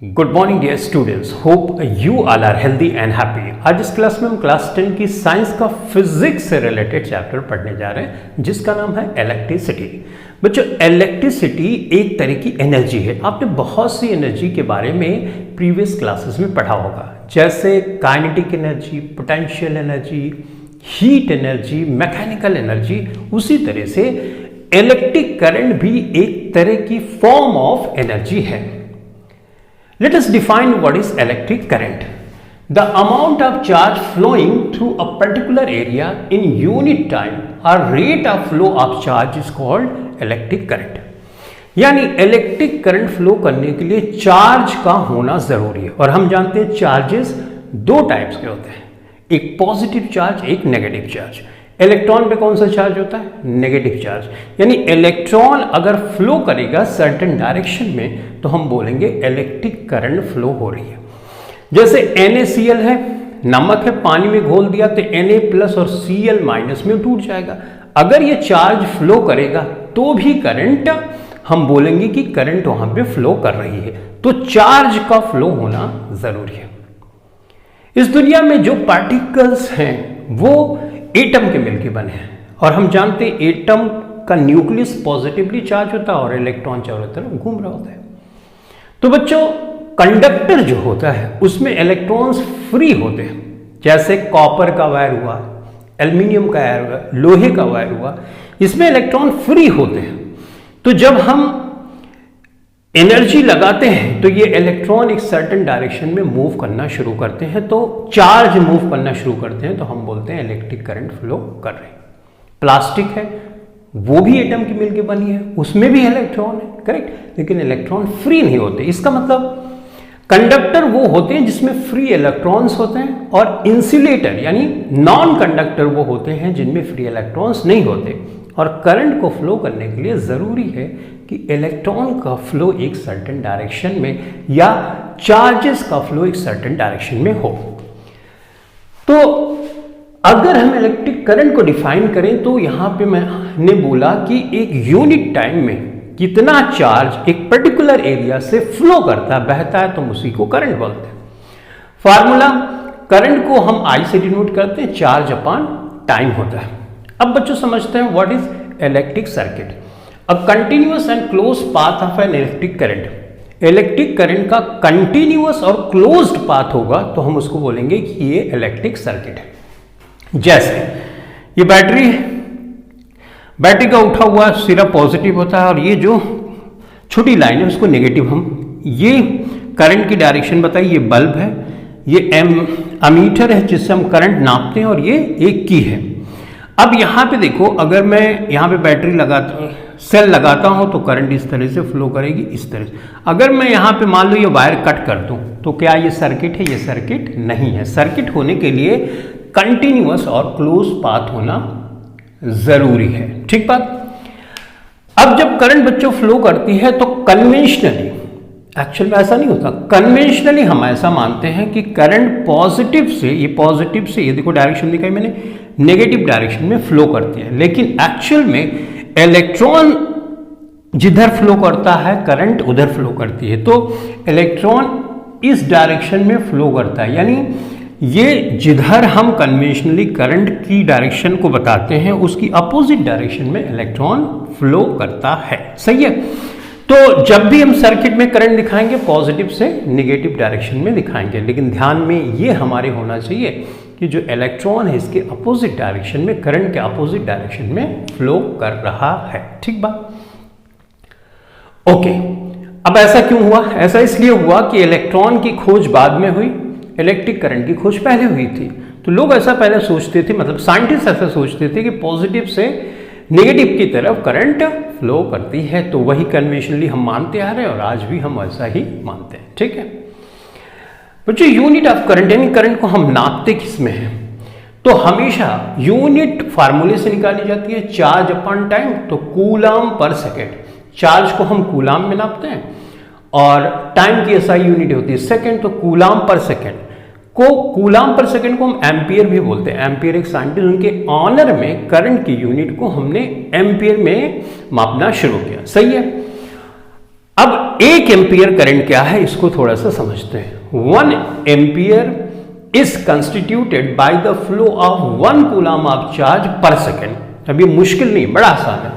Good morning dear students, hope you all are healthy and happy. आज इस class में हम क्लास 10 की साइंस का फिजिक्स से रिलेटेड चैप्टर पढ़ने जा रहे हैं जिसका नाम है इलेक्ट्रिसिटी। बच्चों, इलेक्ट्रिसिटी एक तरह की एनर्जी है। आपने बहुत सी एनर्जी के बारे में प्रीवियस क्लासेस में पढ़ा होगा, जैसे kinetic energy, potential energy, heat energy, mechanical energy. उसी तरह से इलेक्ट्रिक करंट भी एक तरह की फॉर्म ऑफ एनर्जी है। Let us define what is electric current. The amount of charge flowing through a particular area in unit time or rate of flow of charge is called electric current. यानी electric current flow करने के लिए charge का होना जरूरी है। और हम जानते हैं चार्जेस दो टाइप्स के होते हैं, एक पॉजिटिव चार्ज, एक नेगेटिव चार्ज। इलेक्ट्रॉन पे कौन सा चार्ज होता है? Negative charge. यानी इलेक्ट्रॉन अगर फ्लो करेगा सर्टेन डायरेक्शन में तो हम बोलेंगे इलेक्ट्रिक करंट फ्लो हो रही है। जैसे NaCl है, नमक है, पानी में घोल दिया तो Na प्लस और Cl माइनस में टूट जाएगा। अगर ये चार्ज फ्लो करेगा तो भी करंट, हम बोलेंगे कि करंट वहां पे फ्लो कर रही है। तो चार्ज का फ्लो होना जरूरी है। इस दुनिया में जो पार्टिकल्स हैं वो एटम के मिलके बने हैं और हम जानते हैं एटम का न्यूक्लियस पॉजिटिवली चार्ज होता है और इलेक्ट्रॉन चारों तरफ घूम रहा होता है। तो बच्चों, कंडक्टर जो होता है उसमें इलेक्ट्रॉन्स फ्री होते हैं, जैसे कॉपर का वायर हुआ, एल्युमिनियम का वायर हुआ, लोहे का वायर हुआ, इसमें इलेक्ट्रॉन फ्री होते हैं। तो जब हम एनर्जी लगाते हैं तो ये इलेक्ट्रॉन एक सर्टेन डायरेक्शन में मूव करना शुरू करते हैं, तो चार्ज मूव करना शुरू करते हैं, तो हम बोलते हैं इलेक्ट्रिक करंट फ्लो कर रहे हैं। प्लास्टिक है, वो भी एटम की मिलके बनी है, उसमें भी इलेक्ट्रॉन है, करेक्ट, लेकिन इलेक्ट्रॉन फ्री नहीं होते। इसका मतलब कंडक्टर वो होते हैं जिसमें फ्री इलेक्ट्रॉन्स होते हैं और इंसुलेटर यानी नॉन कंडक्टर वो होते हैं जिनमें फ्री इलेक्ट्रॉन्स नहीं होते। और करंट को फ्लो करने के लिए जरूरी है कि इलेक्ट्रॉन का फ्लो एक सर्टेन डायरेक्शन में या चार्जेस का फ्लो एक सर्टेन डायरेक्शन में हो। तो अगर हम इलेक्ट्रिक करंट को डिफाइन करें तो यहां पे मैंने बोला कि एक यूनिट टाइम में कितना चार्ज एक पर्टिकुलर एरिया से फ्लो करता है, बहता है, तो उसी को करंट बोलते हैं। फार्मूला करंट को हम I से डिनोट करते हैं, चार्ज अपॉन टाइम होता है। अब बच्चों समझते हैं what is electric circuit. A continuous and close path of an electric current. Electric current का कंटिन्यूअस और क्लोज्ड पाथ होगा तो हम उसको बोलेंगे कि ये इलेक्ट्रिक सर्किट है। जैसे ये बैटरी है, बैटरी का उठा हुआ सिरा पॉजिटिव होता है और ये जो छोटी लाइन है उसको नेगेटिव। हम ये करंट की डायरेक्शन बताइए, ये बल्ब है, ये अमीटर है जिससे हम करंट नापते हैं और ये एक की है। अब यहां पे देखो, अगर मैं यहां पे बैटरी लगाता, सेल लगाता हूं तो करंट इस तरह से फ्लो करेगी, इस तरह से। अगर मैं यहां पे मान लो ये वायर कट कर दूं तो क्या ये सर्किट है? ये सर्किट नहीं है। सर्किट होने के लिए कंटिन्यूअस और क्लोज पाथ होना जरूरी है, ठीक बात। अब जब करंट बच्चों फ्लो करती है तो कन्वेंशनली, एक्चुअल में ऐसा नहीं होता, कन्वेंशनली हम ऐसा मानते हैं कि करंट पॉजिटिव से, ये देखो डायरेक्शन दिखाई मैंने, नेगेटिव डायरेक्शन में फ्लो करती है। लेकिन एक्चुअल में इलेक्ट्रॉन जिधर फ्लो करता है करंट उधर फ्लो करती है। तो इलेक्ट्रॉन इस डायरेक्शन में फ्लो करता है, यानी ये जिधर हम कन्वेंशनली करंट की डायरेक्शन को बताते हैं उसकी अपोजिट डायरेक्शन में इलेक्ट्रॉन फ्लो करता है। सही है। तो जब भी हम सर्किट में करंट दिखाएंगे पॉजिटिव से नेगेटिव डायरेक्शन में दिखाएंगे, लेकिन ध्यान में ये हमारे होना चाहिए कि जो इलेक्ट्रॉन है इसके अपोजिट डायरेक्शन में, करंट के अपोजिट डायरेक्शन में फ्लो कर रहा है, ठीक बात। ओके, अब ऐसा क्यों हुआ? ऐसा इसलिए हुआ कि इलेक्ट्रॉन की खोज बाद में हुई, इलेक्ट्रिक करंट की खोज पहले हुई थी। तो लोग ऐसा पहले सोचते थे, मतलब साइंटिस्ट ऐसा सोचते थे कि पॉजिटिव से नेगेटिव की तरफ करंट फ्लो करती है। तो वही कन्वेंशनली हम मानते आ रहे हैं और आज भी हम ऐसा ही मानते हैं, ठीक है बच्चों। यूनिट ऑफ करंट यानी करंट को हम नापते किस में है? तो हमेशा यूनिट फार्मूले से निकाली जाती है, चार्ज अपॉन टाइम। तो कूलम पर सेकेंड, चार्ज को हम कूलम में नापते हैं और टाइम की एसआई यूनिट होती है सेकेंड, तो कूलम पर सेकेंड को हम एम्पियर भी बोलते हैं। एम्पियर एक साइंटिस्ट, उनके ऑनर में करंट की यूनिट को हमने एम्पियर में मापना शुरू किया। सही है। अब 1 अब 1 एम्पियर करंट क्या है इसको थोड़ा सा समझते हैं। 1 ampere is constituted by the flow of 1 coulomb of charge पर सेकेंड। अब ये मुश्किल नहीं, बड़ा आसान है।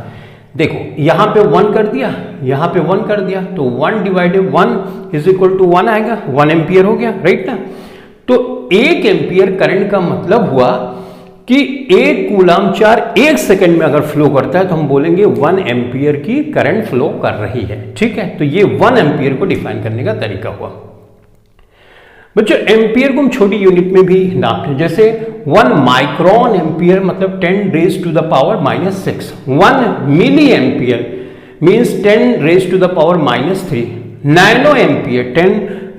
देखो यहां पे 1 कर दिया, यहां पे 1 कर दिया, तो 1 डिवाइडेड 1 इज इक्वल टू 1 आएगा, 1 एम्पियर हो गया, राइट ना। तो 1 एम्पियर करंट का मतलब हुआ कि 1 कूलम चार्ज 1 सेकंड में अगर फ्लो करता है तो हम बोलेंगे 1 एम्पियर की करंट फ्लो कर रही है, ठीक है। तो ये 1 एम्पियर को डिफाइन करने का तरीका हुआ। बच्चों एम्पियर को हम छोटी यूनिट में भी नापते हैं, जैसे 1 माइक्रोन एम्पियर मतलब 10 raise to the power -6, 1 milli ampere means 10 raise to the power -3, nano ampere 10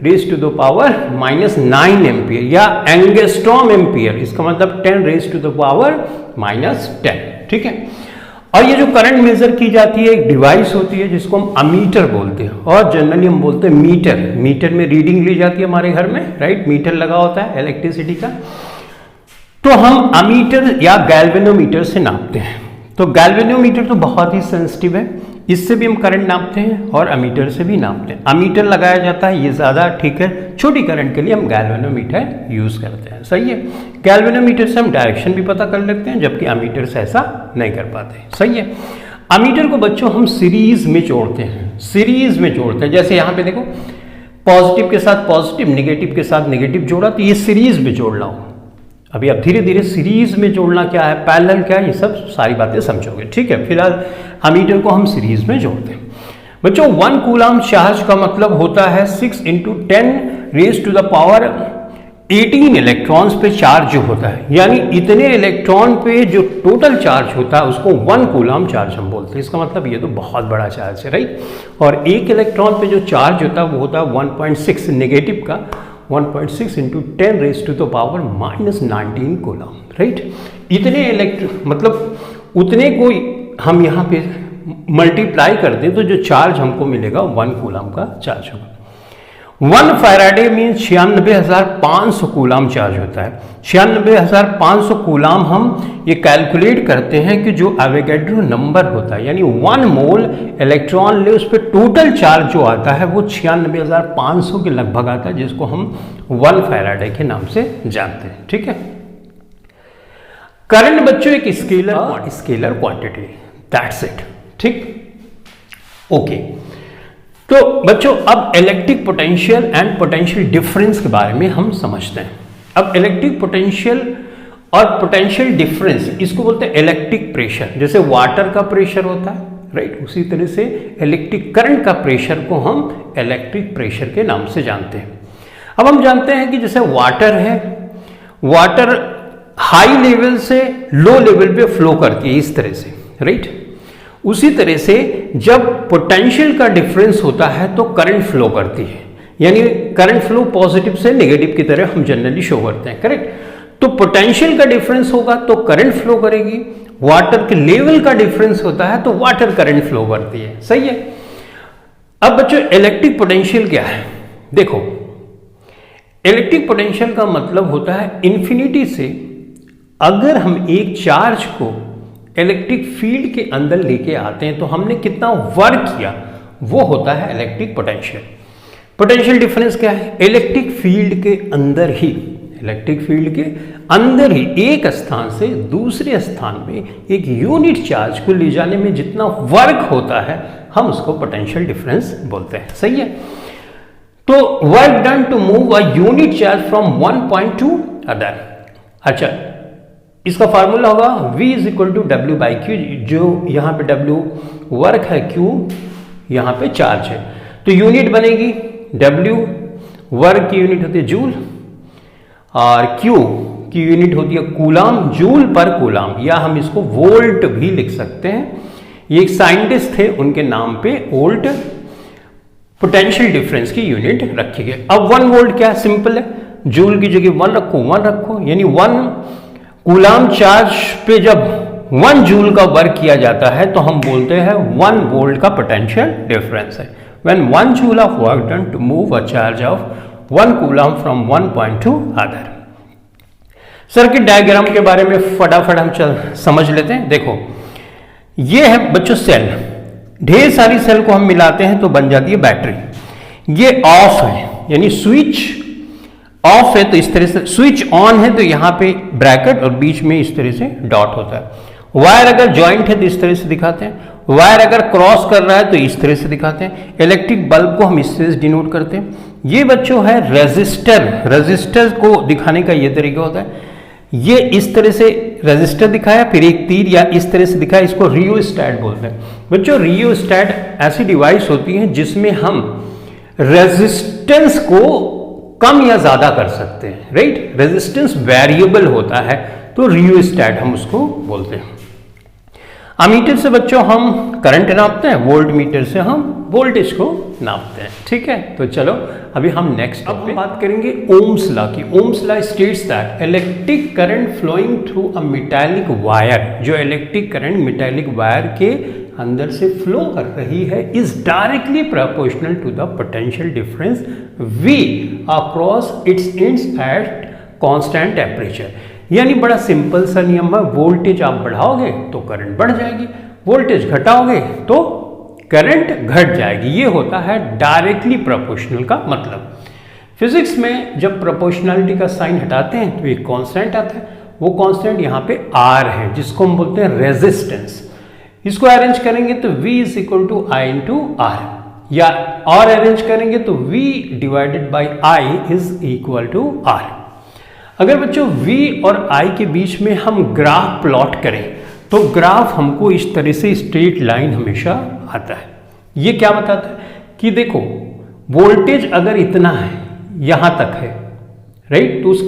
raise to the power -9 ampere, या एंगस्ट्रॉम एम्पियर इसका मतलब 10 रेज टू द पावर -10, ठीक है। और ये जो करंट मेजर की जाती है एक डिवाइस होती है जिसको हम अमीटर बोलते हैं, और जनरली हम बोलते हैं मीटर। मीटर में रीडिंग ली जाती है हमारे घर में, राइट, मीटर लगा होता है इलेक्ट्रिसिटी का। तो हम अमीटर या गैल्वेनोमीटर से नापते हैं। तो गैल्वेनोमीटर तो बहुत ही सेंसिटिव है, इससे भी हम करंट नापते हैं और अमीटर से भी नापते हैं। अमीटर लगाया जाता है ये ज़्यादा ठीक है, छोटी करंट के लिए हम गैल्वेनोमीटर यूज़ करते हैं, सही है। गैल्वेनोमीटर से हम डायरेक्शन भी पता कर लेते हैं, जबकि अमीटर से ऐसा नहीं कर पाते, सही है। अमीटर को बच्चों हम सीरीज में जोड़ते हैं, सीरीज में जोड़ते हैं। जैसे यहाँ पे देखो पॉजिटिव के साथ पॉजिटिव, निगेटिव के साथ निगेटिव जोड़ा, तो ये सीरीज में जोड़ रहा हूँ। अभी अब धीरे धीरे सीरीज में जोड़ना क्या है, पैरेलल क्या है, ये सब सारी बातें समझोगे, ठीक है। फिलहाल अमीटर को हम सीरीज में जोड़ते हैं। बच्चों 1 कूलम चार्ज का मतलब होता है 6 × 10 raise to the power 18 electrons पे चार्ज जो होता है, यानी इतने इलेक्ट्रॉन पे जो टोटल चार्ज होता है उसको 1 कूलम चार्ज हम बोलते हैं। इसका मतलब ये तो बहुत बड़ा चार्ज है, राइट। और 1 इलेक्ट्रॉन पे जो चार्ज होता है वो होता है 1.6 नेगेटिव का, 1.6 × 10 raise to the power -19 coulomb, right. इतने मतलब उतने को हम यहाँ पे मल्टीप्लाई कर दें तो जो चार्ज हमको मिलेगा 1 कूलम का चार्ज होगा। 1 फैराडे मीन 96,500 कूलम चार्ज होता है। 96,500 कूलम हम ये कैलकुलेट करते हैं कि जो एवोगैड्रो नंबर होता है, यानी 1 मोल इलेक्ट्रॉन ले उस पर टोटल चार्ज जो आता है वो 96,500 के लगभग आता है, जिसको हम 1 फैराडे के नाम से जानते हैं, ठीक है। करंट बच्चों एक स्केलर क्वांटिटी, दैट्स इट, ठीक, ओके। तो बच्चों अब electric potential and potential difference के बारे में हम समझते हैं। अब इलेक्ट्रिक पोटेंशियल और पोटेंशियल डिफरेंस इसको बोलते हैं इलेक्ट्रिक प्रेशर। जैसे वाटर का प्रेशर होता है, राइट, उसी तरह से इलेक्ट्रिक करंट का प्रेशर को हम इलेक्ट्रिक प्रेशर के नाम से जानते हैं। अब हम जानते हैं कि जैसे वाटर है, वाटर हाई लेवल से लो लेवल पे फ्लो करती है इस तरह से, राइट। उसी तरह से जब पोटेंशियल का डिफरेंस होता है तो करंट फ्लो करती है, यानी करंट फ्लो पॉजिटिव से नेगेटिव की तरह हम जनरली शो करते हैं, करेक्ट। तो पोटेंशियल का डिफरेंस होगा तो करंट फ्लो करेगी, वाटर के लेवल का डिफरेंस होता है तो वाटर करंट फ्लो करती है, सही है। अब बच्चों इलेक्ट्रिक पोटेंशियल क्या है, देखो इलेक्ट्रिक पोटेंशियल का मतलब होता है इन्फिनिटी से अगर हम एक चार्ज को इलेक्ट्रिक फील्ड के अंदर लेके आते हैं तो हमने कितना वर्क किया, वो होता है इलेक्ट्रिक पोटेंशियल। पोटेंशियल डिफरेंस क्या है, इलेक्ट्रिक फील्ड के अंदर ही, इलेक्ट्रिक फील्ड के अंदर ही एक स्थान से दूसरे स्थान में एक यूनिट चार्ज को ले जाने में जितना वर्क होता है हम उसको पोटेंशियल डिफरेंस बोलते हैं, सही है। तो work done to move a unit charge from one point to other. अच्छा, इसका फार्मूला होगा V = W/Q, जो यहाँ पे W वर्क है, Q यहाँ पे चार्ज है, तो यूनिट बनेगी W, वर्क की यूनिट होती है जूल, और Q की यूनिट होती है कूलम, जूल पर कूलम, या हम इसको वोल्ट भी लिख सकते हैं। ये एक साइंटिस्ट थे, उनके नाम पे वोल्ट पोटेंशियल डिफरेंस की यूनिट रखी गई। अब 1 वोल्ट क्या सिंपल है, जूल की जगह 1 रखो, 1 रखो, यानी 1 कूलम चार्ज पे जब 1 जूल का वर्क किया जाता है तो हम बोलते हैं 1 वोल्ट का पोटेंशियल डिफरेंस है। When 1 joule of work done to move a charge of 1 coulomb from one point to other। Circuit diagram के बारे में फटाफट हम समझ लेते हैं। देखो ये है बच्चों सेल, ढेर सारी सेल को हम मिलाते हैं तो बन जाती है बैटरी। ये ऑफ है यानी स्विच ऑफ है, तो इस तरह से स्विच ऑन है तो यहां पे ब्रैकेट और बीच में इस तरह से डॉट होता है। वायर अगर जॉइंट है तो इस तरह से दिखाते हैं, वायर अगर क्रॉस कर रहा है तो इस तरह से दिखाते हैं। इलेक्ट्रिक बल्ब को हम इस तरह से डिनोट करते हैं। ये बच्चों है रेजिस्टर, रेजिस्टर को दिखाने का ये तरीका होता है। ये इस तरह से रेजिस्टर दिखाया, फिर एक तीर या इस तरह से दिखाया, इसको रियोस्टैट बोलते हैं। बच्चों रियोस्टैट ऐसी डिवाइस होती है जिसमें हम रेजिस्टेंस को कम या ज्यादा कर सकते हैं, राइट। रेजिस्टेंस वेरिएबल होता है तो रियोस्टैट हम उसको बोलते हैं। अमीटर से बच्चों हम करंट नापते हैं, वोल्ट मीटर से हम वोल्टेज को नापते हैं, ठीक है। तो चलो अभी हम नेक्स्ट अब हम बात करेंगे ओम्स लॉ की। Ohm's law states that electric current flowing through a metallic wire, जो इलेक्ट्रिक करंट मेटालिक वायर के अंदर से फ्लो कर रही है, is directly proportional to the potential difference V across its ends at constant temperature. यानी बड़ा सिंपल सा नियम है, वोल्टेज आप बढ़ाओगे तो करंट बढ़ जाएगी, वोल्टेज घटाओगे तो करंट घट जाएगी। ये होता है डायरेक्टली प्रोपोर्शनल का मतलब। फिजिक्स में जब प्रोपोर्शनलिटी का साइन हटाते हैं तो एक कांस्टेंट आता है, वो कांस्टेंट यहाँ पे R है जिसको हम बोलते हैं रेजिस्टेंस। इसको अरेंज करेंगे तो V is equal to I into R, या और अरेंज करेंगे तो V divided by I is equal to R। अगर बच्चों V और I के बीच में हम ग्राफ प्लॉट करें तो ग्राफ हमको इस तरह से स्ट्रेट लाइन हमेशा आता है। ये क्या बताता है कि देखो वोल्टेज अगर इतना है, यहां तक है, राइट, तो उस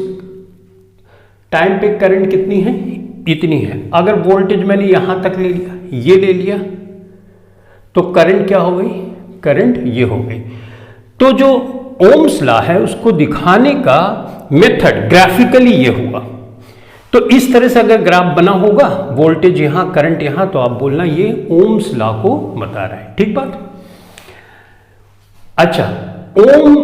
टाइम पे करंट कितनी है, इतनी है। अगर वोल्टेज मैंने यहां तक ले लिया, ये ले लिया, तो करंट क्या हो गई, करंट ये हो गई। तो जो ओम्स लॉ है उसको दिखाने का मेथड ग्राफिकली ये हुआ। तो इस तरह से अगर ग्राफ बना होगा, वोल्टेज यहां करंट यहां, तो आप बोलना ये ओम्स लॉ को बता रहा है, ठीक बात। अच्छा, ओम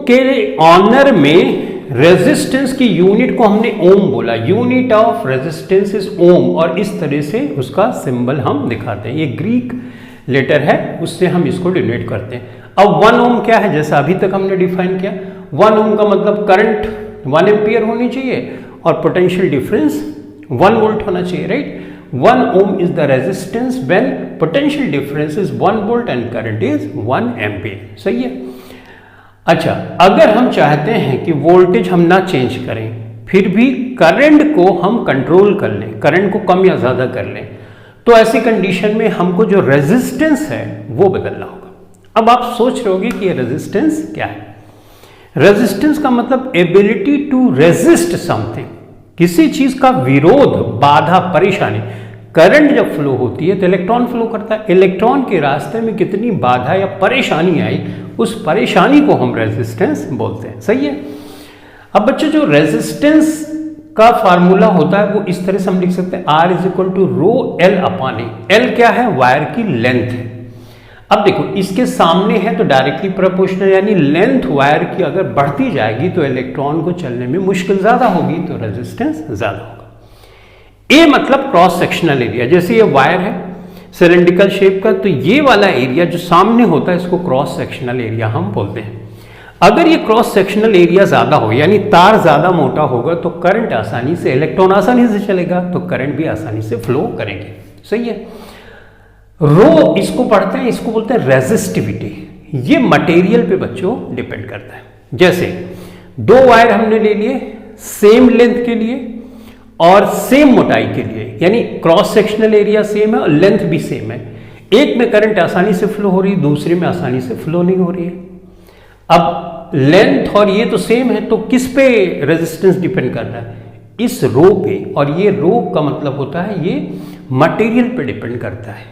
के ऑनर में रेजिस्टेंस की यूनिट को हमने ओम बोला, यूनिट ऑफ रेजिस्टेंस इज ओम, और इस तरह से उसका सिंबल हम दिखाते हैं। ये ग्रीक लेटर है, उससे हम इसको डिनोट करते हैं। अब 1 ओम क्या है, जैसा अभी तक हमने डिफाइन किया, 1 ओम का मतलब करंट 1 एम्पियर होनी चाहिए और पोटेंशियल डिफरेंस 1 वोल्ट होना चाहिए, right. 1 ohm is the resistance when potential difference is 1 volt and current is 1 ampere, सही है। अच्छा, अगर हम चाहते हैं कि वोल्टेज हम ना चेंज करें, फिर भी करंट को हम कंट्रोल कर लें, करंट को कम या ज्यादा कर लें, तो ऐसी कंडीशन में हमको जो रेजिस्टेंस है वो बदलना होगा। अब आप सोच रहे होंगे कि ये रेजिस्टेंस क्या है। रेजिस्टेंस का मतलब एबिलिटी टू रेजिस्ट समथिंग, किसी चीज का विरोध, बाधा, परेशानी। करंट जब फ्लो होती है तो इलेक्ट्रॉन फ्लो करता है, इलेक्ट्रॉन के रास्ते में कितनी बाधा या परेशानी आई, उस परेशानी को हम रेजिस्टेंस बोलते हैं, सही है। अब बच्चों जो रेजिस्टेंस का फार्मूला होता है वो इस तरह से हम लिख सकते हैं, R is equal to rho L upon A. L क्या है, वायर की लेंथ है। अब देखो इसके सामने है तो डायरेक्टली प्रोपोर्शनल, यानी लेंथ वायर की अगर बढ़ती जाएगी तो इलेक्ट्रॉन को चलने में मुश्किल ज्यादा होगी, तो रेजिस्टेंस ज्यादा होगा। ए मतलब क्रॉस सेक्शनल एरिया, जैसे ये वायर है सिलेंड्रिकल शेप का, तो ये वाला एरिया जो सामने होता है इसको क्रॉस सेक्शनल एरिया हम बोलते हैं। अगर ये क्रॉस सेक्शनल एरिया ज्यादा हो, यानी तार ज्यादा मोटा होगा, तो करंट आसानी से, इलेक्ट्रॉन आसानी से चलेगा, तो करंट भी आसानी से फ्लो करेंगे, सही है। रो इसको पढ़ते हैं, इसको बोलते हैं रेजिस्टिविटी। ये मटेरियल पे बच्चों डिपेंड करता है। जैसे 2 वायर हमने ले लिए सेम लेंथ के लिए और सेम मोटाई के लिए, यानी क्रॉस सेक्शनल एरिया सेम है और लेंथ भी सेम है। एक में करंट आसानी से फ्लो हो रही है, दूसरे में आसानी से फ्लो नहीं हो रही है। अब लेंथ और ये तो सेम है, तो किस पे रेजिस्टेंस डिपेंड कर रहा है, इस रो पे, और ये रो का मतलब होता है ये मटेरियल पे डिपेंड करता है।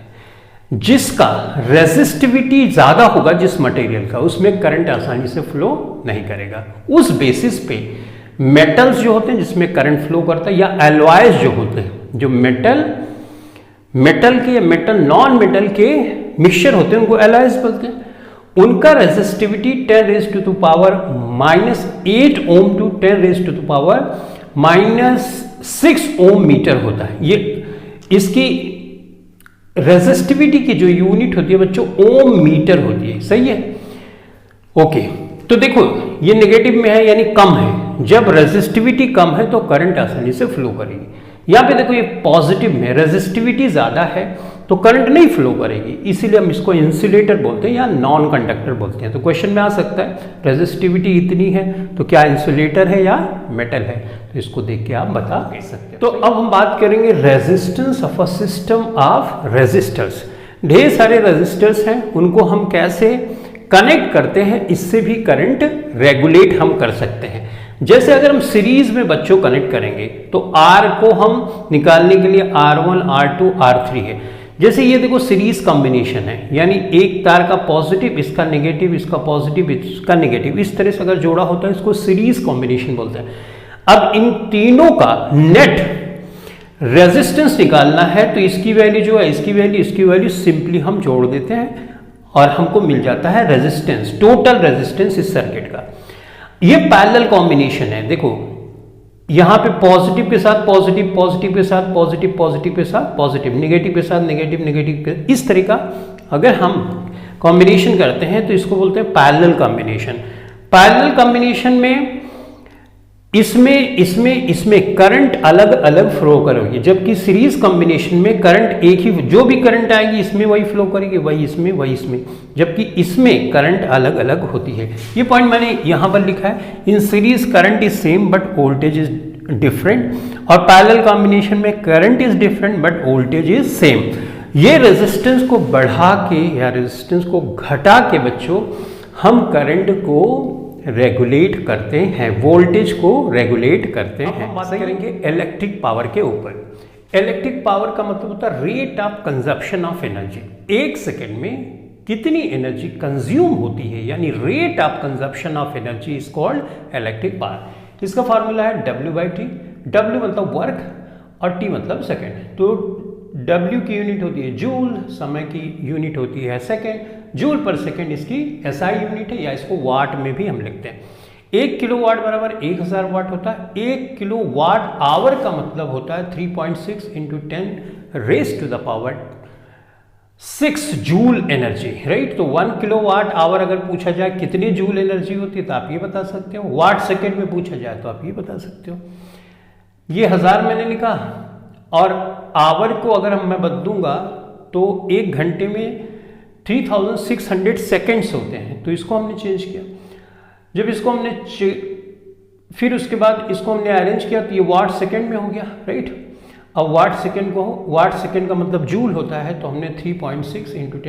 जिसका रेजिस्टिविटी ज्यादा होगा, जिस मटेरियल का, उसमें करंट आसानी से फ्लो नहीं करेगा। उस बेसिस पे मेटल्स जो होते हैं जिसमें करंट फ्लो करता है, या एलॉयज जो होते हैं, जो मेटल के या मेटल नॉन मेटल के मिक्सचर होते हैं, उनको एलॉयज बोलते हैं। उनका resistivity 10 raise to the power -8 ohm to 10 raise to the power -6 ohm metre होता है। ये इसकी रेजिस्टिविटी की जो यूनिट होती है बच्चों ओम मीटर होती है, सही है। ओके, तो देखो ये नेगेटिव में है यानी कम है। जब रेजिस्टिविटी कम है तो करंट आसानी से फ्लो करेगी। यहाँ पे देखो ये पॉजिटिव में रेजिस्टिविटी ज्यादा है तो करंट नहीं फ्लो करेगी, इसीलिए हम इसको इंसुलेटर बोलते हैं या नॉन कंडक्टर बोलते हैं। तो क्वेश्चन में आ सकता है रेजिस्टिविटी इतनी है तो क्या इंसुलेटर है या मेटल है, तो इसको देख के आप बता सकते हैं। तो अब हम बात करेंगे resistance of a system of resistors. ढेर सारे रेजिस्टर्स हैं, उनको हम कैसे कनेक्ट करते हैं, इससे भी करंट रेगुलेट हम कर सकते हैं। जैसे अगर हम सीरीज में बच्चों कनेक्ट करेंगे तो R को हम निकालने के लिए R1, R2, R3 है। जैसे ये देखो सीरीज कॉम्बिनेशन है, यानी एक तार का पॉजिटिव, इसका नेगेटिव, इसका पॉजिटिव, इसका नेगेटिव, इस तरह से अगर जोड़ा होता है इसको सीरीज कॉम्बिनेशन बोलते हैं। अब इन तीनों का नेट रेजिस्टेंस निकालना है तो इसकी वैल्यू जो है, इसकी वैल्यू, इसकी वैल्यू सिंपली हम जोड़ देते हैं और हमको मिल जाता है रेजिस्टेंस, टोटल रेजिस्टेंस इस सर्किट का। ये पैरेलल कॉम्बिनेशन है। देखो यहां पे पॉजिटिव के साथ पॉजिटिव, पॉजिटिव के साथ पॉजिटिव, पॉजिटिव के साथ पॉजिटिव, नेगेटिव के साथ नेगेटिव, नेगेटिव के, इस तरह का अगर हम कॉम्बिनेशन करते हैं तो इसको बोलते हैं पैरेलल कॉम्बिनेशन। पैरेलल कॉम्बिनेशन में इसमें करंट अलग अलग फ्लो करेगी, जबकि सीरीज कॉम्बिनेशन में करंट एक ही, जो भी करंट आएगी इसमें वही फ्लो करेगी, वही इसमें, वही इसमें, जबकि इसमें करंट अलग अलग होती है। ये पॉइंट मैंने यहां पर लिखा है, in series current is same but voltage is different, और पैरेलल कॉम्बिनेशन में current is different but voltage is same. ये रेजिस्टेंस को बढ़ा के या रेजिस्टेंस को घटा के बच्चों हम करंट को रेगुलेट करते हैं, वोल्टेज को रेगुलेट करते हैं। हम बात करेंगे इलेक्ट्रिक पावर के ऊपर। इलेक्ट्रिक पावर का मतलब होता है rate of consumption of energy. एक सेकेंड में कितनी एनर्जी कंज्यूम होती है, यानी rate of consumption of energy is called electric power. इसका फॉर्मूला है W/T। W मतलब वर्क और T मतलब सेकेंड। तो W की यूनिट होती है जूल, समय की यूनिट होती है सेकेंड, जूल पर सेकेंड इसकी SI यूनिट है, या इसको वाट में भी हम लिखते हैं। 1 किलोवाट बराबर 1000 वाट होता है। 1 किलोवाट आवर का मतलब होता है 3.6 × 10⁻⁶ जूल एनर्जी, राइट। तो 1 किलोवाट आवर अगर पूछा जाए कितनी जूल एनर्जी होती है तो आप ये बता सकते हो। वाट सेकेंड में पूछा जाए तो आप ये बता सकते हो। ये 1000 मैंने लिखा, और आवर को अगर मैं बदलूंगा तो 1 घंटे में 3600 सेकेंड्स होते हैं, तो इसको हमने चेंज किया। जब इसको हमने फिर उसके बाद इसको हमने अरेंज किया तो ये वाट सेकेंड में हो गया, राइट। अब वाट सेकेंड का मतलब जूल होता है, तो हमने 3.6 ×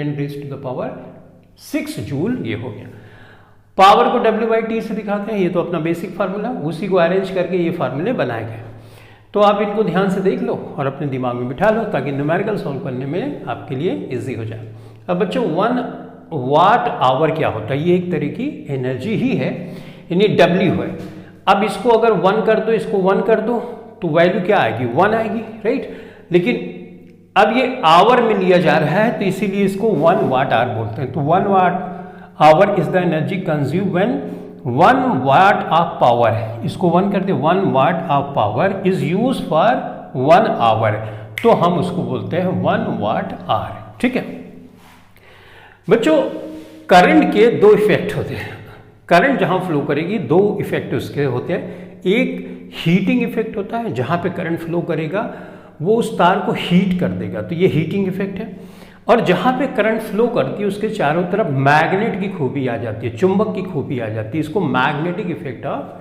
10⁻⁶ जूल ये हो गया। पावर को W/T से दिखाते हैं, ये तो अपना बेसिक फार्मूला, उसी को अरेंज करके ये फार्मूले बनाए गए। तो आप इनको ध्यान से देख लो और अपने दिमाग में बिठा लो ताकि न्यूमेरिकल सॉल्व करने में आपके लिए इजी हो जाए। अब बच्चों 1 वाट आवर क्या होता है, ये एक तरह की एनर्जी ही है, यानी W है। अब इसको अगर 1 कर दो, इसको 1 कर दो तो वैल्यू क्या आएगी, 1 आएगी, राइट। लेकिन अब ये आवर में लिया जा रहा है तो इसीलिए इसको 1 वाट आवर बोलते हैं। तो 1 watt hour is the energy consume when 1 watt of power, इसको 1 करते 1 watt of power is use for 1 hour, तो हम उसको बोलते हैं 1 वाट आवर, ठीक है। बच्चों करंट के 2 इफेक्ट होते हैं। करंट जहां फ्लो करेगी 2 इफेक्ट उसके होते हैं। एक हीटिंग इफेक्ट होता है, जहां पे करंट फ्लो करेगा वो उस तार को हीट कर देगा, तो ये हीटिंग इफेक्ट है। और जहां पे करंट फ्लो करती है उसके चारों तरफ मैग्नेट की खूबी आ जाती है, चुंबक की खूबी आ जाती है, इसको मैग्नेटिक इफेक्ट ऑफ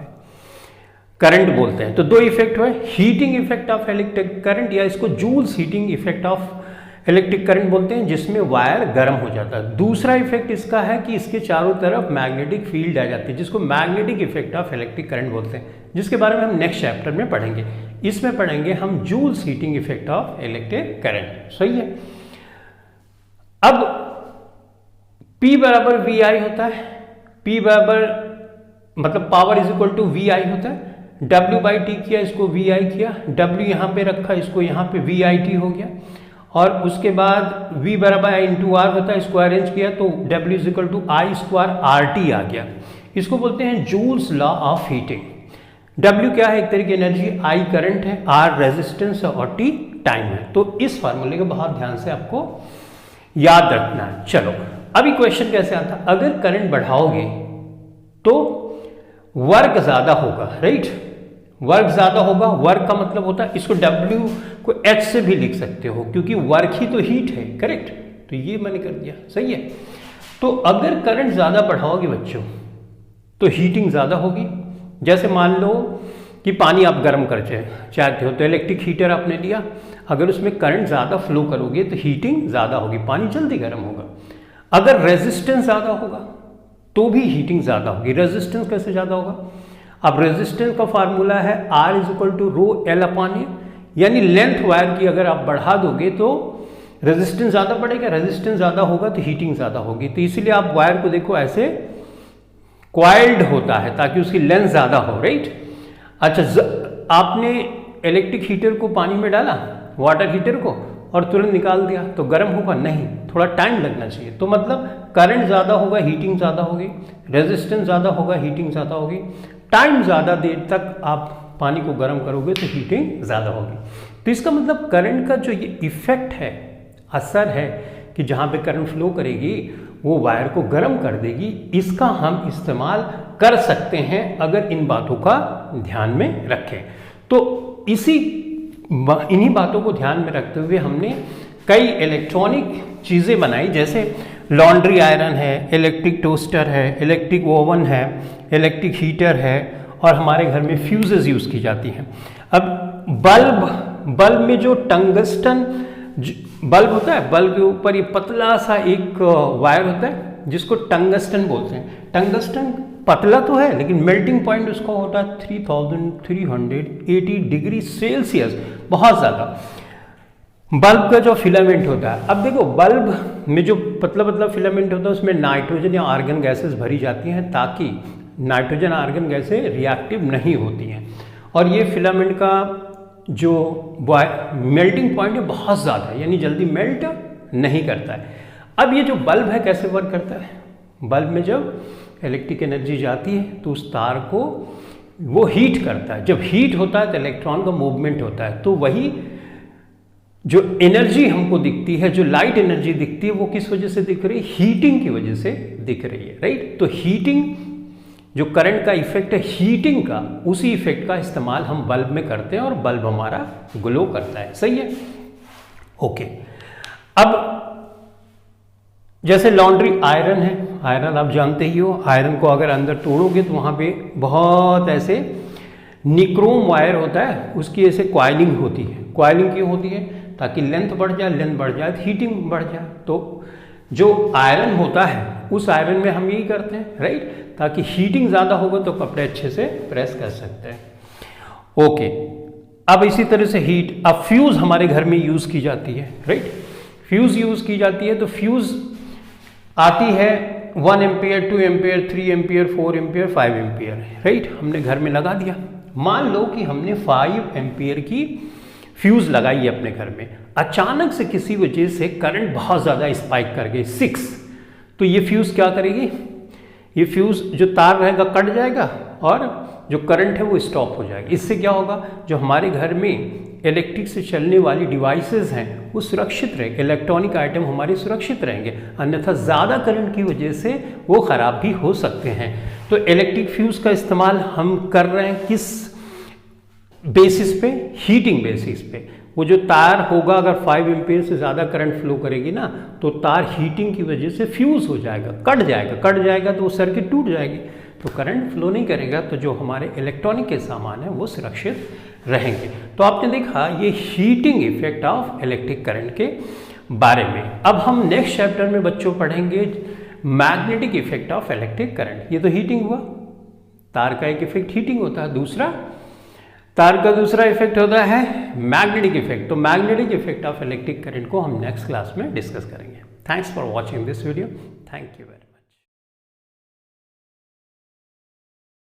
करंट बोलते हैं। तो 2 इफेक्ट हुए, heating effect of electric current, या इसको Joule's heating effect of electric current बोलते हैं, जिसमें वायर गर्म हो जाता है। दूसरा इफेक्ट इसका है कि इसके चारों तरफ मैग्नेटिक फील्ड आ जाती है, जिसको magnetic effect of electric current बोलते हैं, जिसके बारे में हम नेक्स्ट चैप्टर में पढ़ेंगे। इसमें पढ़ेंगे हम Joule's heating effect of electric current, सही है। अब P बराबर VI होता है, P बराबर मतलब power is equal to VI होता है। W/T किया, इसको VI किया, W यहाँ पे रखा, इसको यहाँ पे VIT हो गया, और उसके बाद V बराबर I × R होता है, इसको अरेंज किया तो W is equal to I² RT आ गया। इसको बोलते हैं Joule's law of heating. W क्या है, एक तरह की एनर्जी, I करंट है, R रेजिस्टेंस है और T टाइम है। तो इस फार्मूले को बहुत ध्यान से आपको याद रखना है। चलो अभी क्वेश्चन कैसे आता है, अगर करंट बढ़ाओगे तो वर्क ज्यादा होगा, राइट, वर्क ज्यादा होगा। वर्क का मतलब होता है, इसको W को H से भी लिख सकते हो क्योंकि वर्क ही तो हीट है, करेक्ट। तो ये मैंने कर दिया, सही है। तो अगर करंट ज्यादा बढ़ाओगे बच्चों तो हीटिंग ज्यादा होगी। जैसे मान लो कि पानी आप गर्म कर चाहते हो तो इलेक्ट्रिक हीटर आपने लिया, अगर उसमें करंट ज़्यादा फ्लो करोगे तो हीटिंग ज़्यादा होगी, पानी जल्दी गर्म होगा। अगर रेजिस्टेंस ज़्यादा होगा तो भी हीटिंग ज़्यादा होगी। रेजिस्टेंस कैसे ज़्यादा होगा, अब रेजिस्टेंस का फार्मूला है R = ρL/A, यानी लेंथ वायर की अगर आप बढ़ा दोगे तो रेजिस्टेंस ज़्यादा बढ़ेगा, रेजिस्टेंस ज़्यादा होगा तो हीटिंग ज़्यादा होगी। तो इसीलिए आप वायर को देखो ऐसे क्वाइल्ड होता है ताकि उसकी लेंथ ज़्यादा हो, राइट। अच्छा, आपने इलेक्ट्रिक हीटर को पानी में डाला, वाटर हीटर को, और तुरंत निकाल दिया तो गर्म होगा नहीं, थोड़ा टाइम लगना चाहिए। तो मतलब करंट ज़्यादा होगा, हीटिंग ज़्यादा होगी, रेजिस्टेंस ज़्यादा होगा, हीटिंग ज़्यादा होगी। टाइम ज़्यादा देर तक आप पानी को गर्म करोगे तो हीटिंग ज़्यादा होगी। तो इसका मतलब करंट का जो ये इफेक्ट है, असर है कि जहाँ पे करंट फ्लो करेगी वो वायर को गर्म कर देगी, इसका हम इस्तेमाल कर सकते हैं अगर इन बातों का ध्यान में रखें। तो इन्हीं बातों को ध्यान में रखते हुए हमने कई इलेक्ट्रॉनिक चीज़ें बनाई, जैसे लॉन्ड्री आयरन है, इलेक्ट्रिक टोस्टर है, इलेक्ट्रिक ओवन है, इलेक्ट्रिक हीटर है, और हमारे घर में फ्यूजेस यूज़ की जाती हैं। अब बल्ब में जो टंगस्टन बल्ब होता है, बल्ब के ऊपर ये पतला सा एक वायर होता है जिसको टंगस्टन बोलते हैं। टंगस्टन पतला तो है लेकिन मेल्टिंग पॉइंट उसका होता है 3380 डिग्री सेल्सियस, बहुत ज़्यादा। बल्ब का जो फिलामेंट होता है, अब देखो बल्ब में जो पतला पतला फिलामेंट होता है उसमें नाइट्रोजन या आर्गन गैसेस भरी जाती हैं ताकि नाइट्रोजन आर्गन गैसें रिएक्टिव नहीं होती हैं, और ये फिलामेंट का जो मेल्टिंग पॉइंट है बहुत ज़्यादा है, यानी जल्दी मेल्ट नहीं करता है। अब ये जो बल्ब है कैसे वर्क करता है, बल्ब में जब इलेक्ट्रिक एनर्जी जाती है तो उस तार को वो हीट करता है। जब हीट होता है तो इलेक्ट्रॉन का मूवमेंट होता है, तो वही जो एनर्जी हमको दिखती है, जो लाइट एनर्जी दिखती है, वो किस वजह से दिख रही है, हीटिंग की वजह से दिख रही है, राइट। तो हीटिंग जो करंट का इफेक्ट है हीटिंग का, उसी इफेक्ट का इस्तेमाल हम बल्ब में करते हैं और बल्ब हमारा ग्लो करता है, सही है, ओके। अब जैसे लॉन्ड्री आयरन है, आयरन आप जानते ही हो, आयरन को अगर अंदर तोड़ोगे तो वहाँ पे बहुत ऐसे निक्रोम वायर होता है, उसकी ऐसे क्वाइलिंग होती है। क्वाइलिंग क्यों होती है, ताकि लेंथ बढ़ जाए, लेंथ बढ़ जाए तो हीटिंग बढ़ जाए। तो जो आयरन होता है उस आयरन में हम यही करते हैं, राइट, ताकि हीटिंग ज़्यादा होगा तो कपड़े अच्छे से प्रेस कर सकते हैं, ओके। अब इसी तरह से हीट, अब फ्यूज़ हमारे घर में यूज़ की जाती है, राइट, फ्यूज़ यूज़ की जाती है। तो फ्यूज़ आती है 1 ampere, 2 ampere, 3 ampere, 4 ampere, 5 ampere, right, हमने घर में लगा दिया। मान लो कि हमने 5 एम्पियर की फ्यूज़ लगाई है अपने घर में, अचानक से किसी वजह से करंट बहुत ज़्यादा स्पाइक कर गई 6, तो ये फ्यूज़ क्या करेगी, ये फ्यूज़ जो तार रहेगा कट जाएगा और जो करंट है वो स्टॉप हो जाएगा। इससे क्या होगा, जो हमारे घर में इलेक्ट्रिक से चलने वाली डिवाइसेस हैं वो सुरक्षित रहेंगे, इलेक्ट्रॉनिक आइटम हमारे सुरक्षित रहेंगे, अन्यथा ज़्यादा करंट की वजह से वो ख़राब भी हो सकते हैं। तो इलेक्ट्रिक फ्यूज़ का इस्तेमाल हम कर रहे हैं किस बेसिस पे, हीटिंग बेसिस पे। वो जो तार होगा अगर 5 एम्पियर से ज़्यादा करंट फ्लो करेगी ना तो तार हीटिंग की वजह से फ्यूज़ हो जाएगा, कट जाएगा तो वो सर्किट टूट जाएगी, तो करंट फ्लो नहीं करेगा, तो जो हमारे इलेक्ट्रॉनिक के सामान हैं वो सुरक्षित रहेंगे। तो आपने देखा ये heating effect of electric current के बारे में। अब हम नेक्स्ट चैप्टर में बच्चों पढ़ेंगे magnetic effect of electric current. ये तो हीटिंग हुआ, तार का एक इफेक्ट हीटिंग होता है, दूसरा तार का दूसरा इफेक्ट होता है मैग्नेटिक इफेक्ट। तो magnetic effect of electric current को हम नेक्स्ट क्लास में डिस्कस करेंगे। Thanks for watching this video, thank you very much.